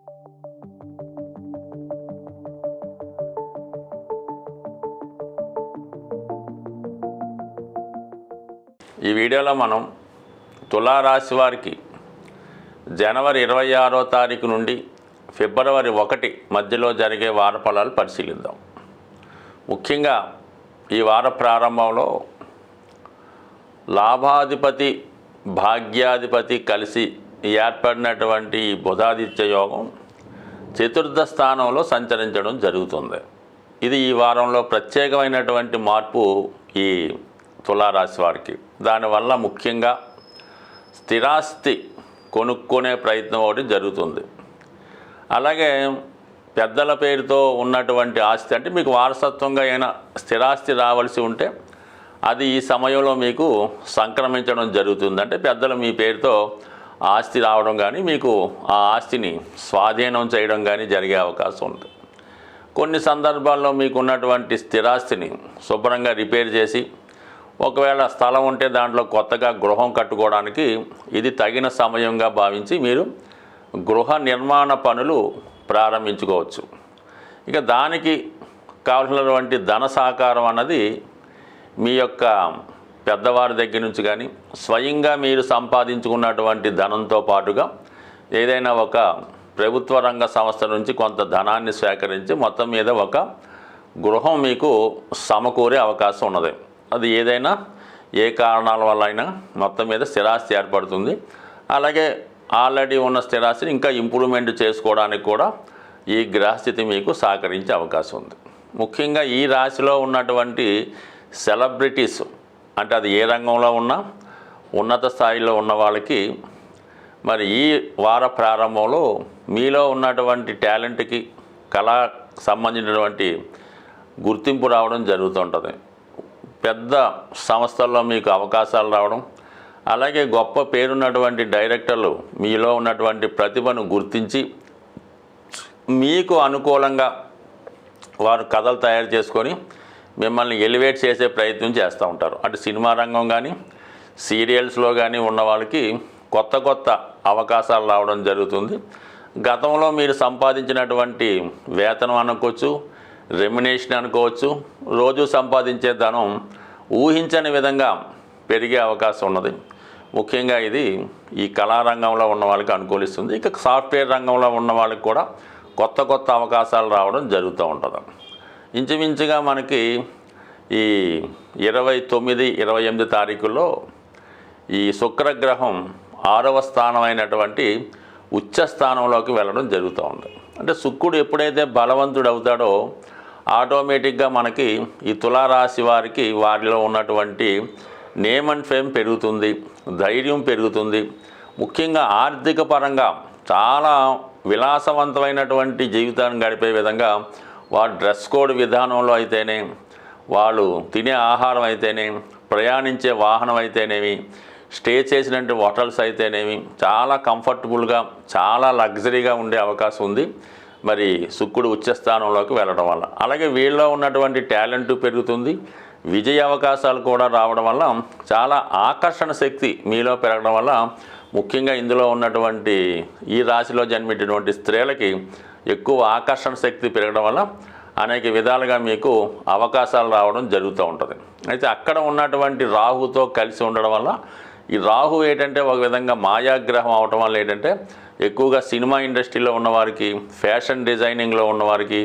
ఈ వీడియోలో మనం తులారాశి వారికి జనవరి 26వ తారీఖు నుండి ఫిబ్రవరి 1 మధ్యలో జరిగే వార ఫలాలు పరిశీలిద్దాం. ముఖ్యంగా ఈ వార ప్రారంభంలో లాభాధిపతి భాగ్యాధిపతి కలిసి ఏర్పడినటువంటి బుధాదిత్య యోగం చతుర్థ స్థానంలో సంచరించడం జరుగుతుంది. ఇది ఈ వారంలో ప్రత్యేకమైనటువంటి మార్పు ఈ తులారాశి వారికి. దానివల్ల ముఖ్యంగా స్థిరాస్తి కొనుక్కునే ప్రయత్నం ఒకటి జరుగుతుంది. అలాగే పెద్దల పేరుతో ఉన్నటువంటి ఆస్తి, అంటే మీకు వారసత్వంగా అయినా స్థిరాస్తి రావాల్సి ఉంటే అది ఈ సమయంలో మీకు సంక్రమించడం జరుగుతుంది. అంటే పెద్దలు మీ పేరుతో ఆస్తి రావడం కానీ మీకు ఆ ఆస్తిని స్వాధీనం చేయడం కానీ జరిగే అవకాశం ఉంది. కొన్ని సందర్భాల్లో మీకు ఉన్నటువంటి స్థిరాస్తిని శుభ్రంగా రిపేర్ చేసి, ఒకవేళ స్థలం ఉంటే దాంట్లో కొత్తగా గృహం కట్టుకోవడానికి ఇది తగిన సమయంగా భావించి మీరు గృహ నిర్మాణ పనులు ప్రారంభించుకోవచ్చు. ఇక దానికి కావాల్సినటువంటి ధన సహకారం అన్నది మీ యొక్క పెద్దవారి దగ్గర నుంచి కానీ స్వయంగా మీరు సంపాదించుకున్నటువంటి ధనంతో పాటుగా ఏదైనా ఒక ప్రభుత్వ రంగ సంస్థ నుంచి కొంత ధనాన్ని సేకరించి మొత్తం మీద ఒక గృహం మీకు సమకూరే అవకాశం ఉన్నది. అది ఏదైనా ఏ కారణాల వల్ల అయినా మొత్తం మీద స్థిరాస్తి ఏర్పడుతుంది. అలాగే ఆల్రెడీ ఉన్న స్థిరాస్తిని ఇంకా ఇంప్రూవ్మెంట్ చేసుకోవడానికి కూడా ఈ గ్రహస్థితి మీకు సహకరించే అవకాశం ఉంది. ముఖ్యంగా ఈ రాశిలో ఉన్నటువంటి సెలబ్రిటీస్, అంటే అది ఏ రంగంలో ఉన్నా ఉన్నత స్థాయిలో ఉన్న వాళ్ళకి మరి ఈ వార ప్రారంభంలో మీలో ఉన్నటువంటి టాలెంట్కి కళా సంబంధించినటువంటి గుర్తింపు రావడం జరుగుతుంటుంది. పెద్ద సంస్థల్లో మీకు అవకాశాలు రావడం, అలాగే గొప్ప పేరున్నటువంటి డైరెక్టర్లు మీలో ఉన్నటువంటి ప్రతిభను గుర్తించి మీకు అనుకూలంగా వారు కథలు తయారు చేసుకొని మిమ్మల్ని ఎలివేట్ చేసే ప్రయత్నం చేస్తూ ఉంటారు. అంటే సినిమా రంగం కానీ సీరియల్స్లో కానీ ఉన్న వాళ్ళకి కొత్త కొత్త అవకాశాలు రావడం జరుగుతుంది. గతంలో మీరు సంపాదించినటువంటి వేతనం అనుకోవచ్చు, రెమ్యునేషన్ అనుకోవచ్చు, రోజు సంపాదించే ధనం ఊహించని విధంగా పెరిగే అవకాశం ఉన్నది. ముఖ్యంగా ఇది ఈ కళారంగంలో ఉన్న వాళ్ళకి అనుకూలిస్తుంది. ఇక సాఫ్ట్వేర్ రంగంలో ఉన్న వాళ్ళకి కూడా కొత్త కొత్త అవకాశాలు రావడం జరుగుతూ ఉంటుంది. ఇంచుమించుగా మనకి ఈ 29, 28 తారీఖుల్లో ఈ శుక్రగ్రహం 6వ స్థానమైనటువంటి ఉచ్చ స్థానంలోకి వెళ్ళడం జరుగుతూ ఉంది. అంటే శుక్రుడు ఎప్పుడైతే బలవంతుడు అవుతాడో ఆటోమేటిక్గా మనకి ఈ తులారాశి వారికి వారిలో ఉన్నటువంటి నేమ్ అండ్ ఫేమ్ పెరుగుతుంది, ధైర్యం పెరుగుతుంది. ముఖ్యంగా ఆర్థిక పరంగా చాలా విలాసవంతమైనటువంటి జీవితాన్ని గడిపే విధంగా వారు డ్రెస్ కోడ్ విధానంలో అయితేనే, వాళ్ళు తినే ఆహారం అయితేనే, ప్రయాణించే వాహనం అయితేనేమి, స్టే చేసినటువంటి హోటల్స్ అయితేనేమి చాలా కంఫర్టబుల్గా చాలా లగ్జరీగా ఉండే అవకాశం ఉంది మరి శుక్రుడు ఉచ్చస్థానంలోకి వెళ్ళడం వల్ల. అలాగే వీళ్ళలో ఉన్నటువంటి టాలెంట్ పెరుగుతుంది, విజయ అవకాశాలు కూడా రావడం వల్ల చాలా ఆకర్షణ శక్తి మీలో పెరగడం వల్ల ముఖ్యంగా ఇందులో ఉన్నటువంటి ఈ రాశిలో జన్మించినటువంటి స్త్రీలకి ఎక్కువ ఆకర్షణ శక్తి పెరగడం వల్ల అనేక విధాలుగా మీకు అవకాశాలు రావడం జరుగుతూ ఉంటుంది. అయితే అక్కడ ఉన్నటువంటి రాహుతో కలిసి ఉండడం వల్ల ఈ రాహు ఏంటంటే ఒక విధంగా మాయాగ్రహం అవటం వల్ల ఏంటంటే ఎక్కువగా సినిమా ఇండస్ట్రీలో ఉన్నవారికి, ఫ్యాషన్ డిజైనింగ్లో ఉన్నవారికి,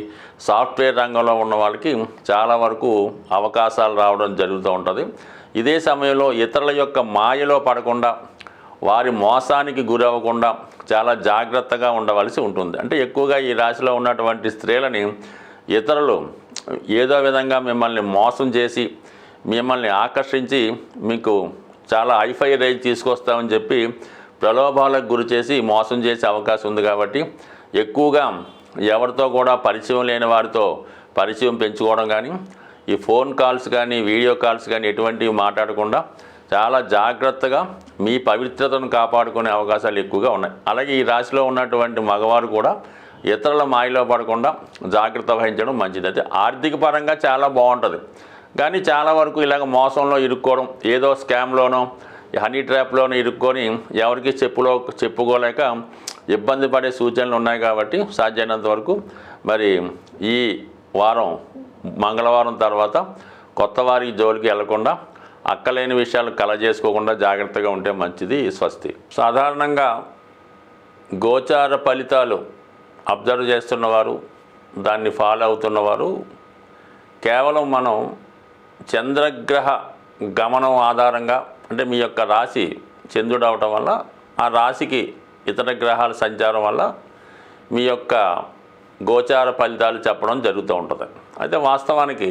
సాఫ్ట్వేర్ రంగంలో ఉన్న వాళ్ళకి చాలా వరకు అవకాశాలు రావడం జరుగుతూ ఉంటుంది. ఇదే సమయంలో ఇతరుల యొక్క మాయలో పడకుండా, వారి మోసానికి గురవ్వకుండా చాలా జాగ్రత్తగా ఉండవలసి ఉంటుంది. అంటే ఎక్కువగా ఈ రాశిలో ఉన్నటువంటి స్త్రీలని ఇతరులు ఏదో విధంగా మిమ్మల్ని మోసం చేసి మిమ్మల్ని ఆకర్షించి మీకు చాలా హైఫై రేంజ్ తీసుకొస్తామని చెప్పి ప్రలోభాలకు గురి చేసి మోసం చేసే అవకాశం ఉంది. కాబట్టి ఎక్కువగా ఎవరితో కూడా పరిచయం లేని వారితో పరిచయం పెంచుకోవడం కానీ, ఈ ఫోన్ కాల్స్ కానీ వీడియో కాల్స్ కానీ ఎటువంటివి మాట్లాడకుండా చాలా జాగ్రత్తగా మీ పవిత్రతను కాపాడుకునే అవకాశాలు ఎక్కువగా ఉన్నాయి. అలాగే ఈ రాశిలో ఉన్నటువంటి మగవారు కూడా ఇతరుల మాయలో పడకుండా జాగ్రత్త వహించడం మంచిది. అయితే ఆర్థిక పరంగా చాలా బాగుంటుంది, కానీ చాలా వరకు ఇలాగ మోసంలో ఇరుక్కోవడం, ఏదో స్కామ్లోనో హనీ ట్రాప్లోనో ఇరుక్కొని ఎవరికి చెప్పుకోలేక ఇబ్బంది పడే సూచనలు ఉన్నాయి కాబట్టి సాధ్యమైనంత వరకు మరి ఈ వారం మంగళవారం తర్వాత కొత్త వారి జోలికి వెళ్లకుండా అక్కలేని విషయాలు కలజేసుకోకుండా జాగ్రత్తగా ఉంటే మంచిది. స్వస్తి. సాధారణంగా గోచార ఫలితాలు అబ్జర్వ్ చేస్తున్నవారు, దాన్ని ఫాలో అవుతున్నవారు కేవలం మనం చంద్రగ్రహ గమనం ఆధారంగా, అంటే మీ యొక్క రాశి చంద్రుడు అవటం వల్ల ఆ రాశికి ఇతర గ్రహాల సంచారం వల్ల మీ యొక్క గోచార ఫలితాలు చెప్పడం జరుగుతూ ఉంటుంది. అయితే వాస్తవానికి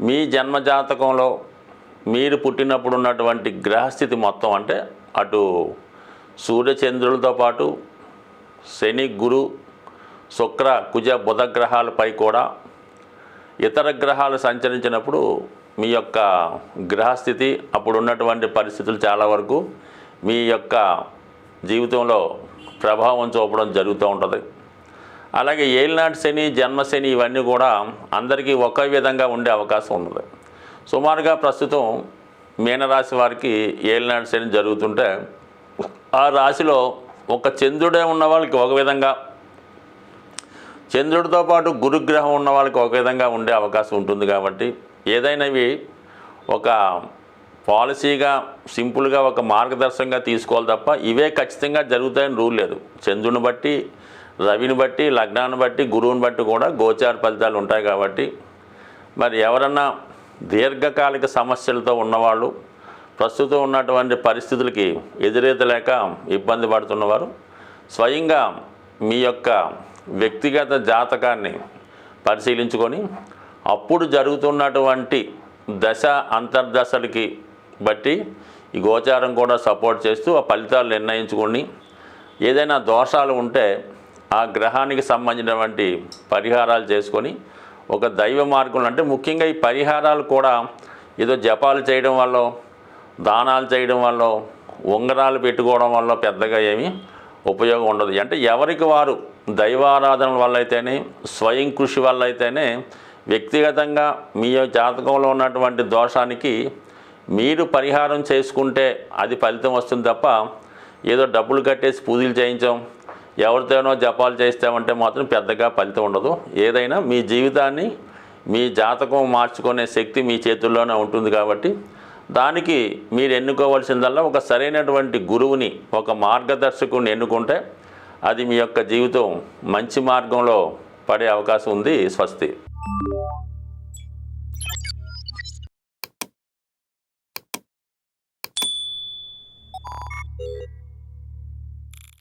మీ జన్మజాతకంలో మీరు పుట్టినప్పుడు ఉన్నటువంటి గ్రహస్థితి మొత్తం, అంటే అటు సూర్యచంద్రులతో పాటు శని, గురు, శుక్ర, కుజ, బుధ గ్రహాలపై కూడా ఇతర గ్రహాలు సంచరించినప్పుడు మీ యొక్క గ్రహస్థితి అప్పుడు ఉన్నటువంటి పరిస్థితులు చాలా వరకు మీ యొక్క జీవితంలో ప్రభావం చూపడం జరుగుతూ ఉంటుంది. అలాగే ఏలినాటి శని, జన్మశని ఇవన్నీ కూడా అందరికీ ఒకే విధంగా ఉండే అవకాశం ఉన్నది. సుమారుగా ప్రస్తుతం మీనరాశి వారికి ఏలినాటి శని జరుగుతుంటే ఆ రాశిలో ఒక చంద్రుడే ఉన్న వాళ్ళకి ఒక విధంగా, చంద్రుడితో పాటు గురుగ్రహం ఉన్న వాళ్ళకి ఒక విధంగా ఉండే అవకాశం ఉంటుంది. కాబట్టి ఏదైనావి ఒక పాలసీగా సింపుల్గా ఒక మార్గదర్శకంగా తీసుకోవాలి తప్ప ఇవే ఖచ్చితంగా జరుగుతాయని రూల్ లేదు. చంద్రుని బట్టి, రవిని బట్టి, లగ్నాన్ని బట్టి, గురువుని బట్టి కూడా గోచార ఫలితాలు ఉంటాయి. కాబట్టి మరి ఎవరన్నా దీర్ఘకాలిక సమస్యలతో ఉన్నవాళ్ళు, ప్రస్తుతం ఉన్నటువంటి పరిస్థితులకి ఎదురేతలేక ఇబ్బంది పడుతున్నవారు స్వయంగా మీ యొక్క వ్యక్తిగత జాతకాన్ని పరిశీలించుకొని అప్పుడు జరుగుతున్నటువంటి దశ అంతర్దశలకి బట్టి ఈ గోచారం కూడా సపోర్ట్ చేస్తూ ఆ ఫలితాలు నిర్ణయించుకొని ఏదైనా దోషాలు ఉంటే ఆ గ్రహానికి సంబంధించినటువంటి పరిహారాలు చేసుకొని ఒక దైవ మార్గంలో, అంటే ముఖ్యంగా ఈ పరిహారాలు కూడా ఏదో జపాలు చేయడం వల్ల, దానాలు చేయడం వల్ల, ఉంగరాలు పెట్టుకోవడం వల్ల పెద్దగా ఏమీ ఉపయోగం ఉండదు. అంటే ఎవరికి వారు దైవారాధన వల్ల అయితేనే, స్వయం కృషి వల్ల అయితేనే వ్యక్తిగతంగా మీ జాతకంలో ఉన్నటువంటి దోషానికి మీరు పరిహారం చేసుకుంటే అది ఫలితం వస్తుంది తప్ప ఏదో డబ్బులు కట్టేసి పూజలు చేయించాం, ఎవరితోనో జపాలు చేస్తామంటే మాత్రం పెద్దగా ఫలితం ఉండదు. ఏదైనా మీ జీవితాన్ని, మీ జాతకం మార్చుకునే శక్తి మీ చేతుల్లోనే ఉంటుంది. కాబట్టి దానికి మీరు ఎన్నుకోవాల్సిందల్లా ఒక సరైనటువంటి గురువుని, ఒక మార్గదర్శకుని ఎన్నుకుంటే అది మీ యొక్క జీవితం మంచి మార్గంలో పడే అవకాశం ఉంది. స్వస్తి.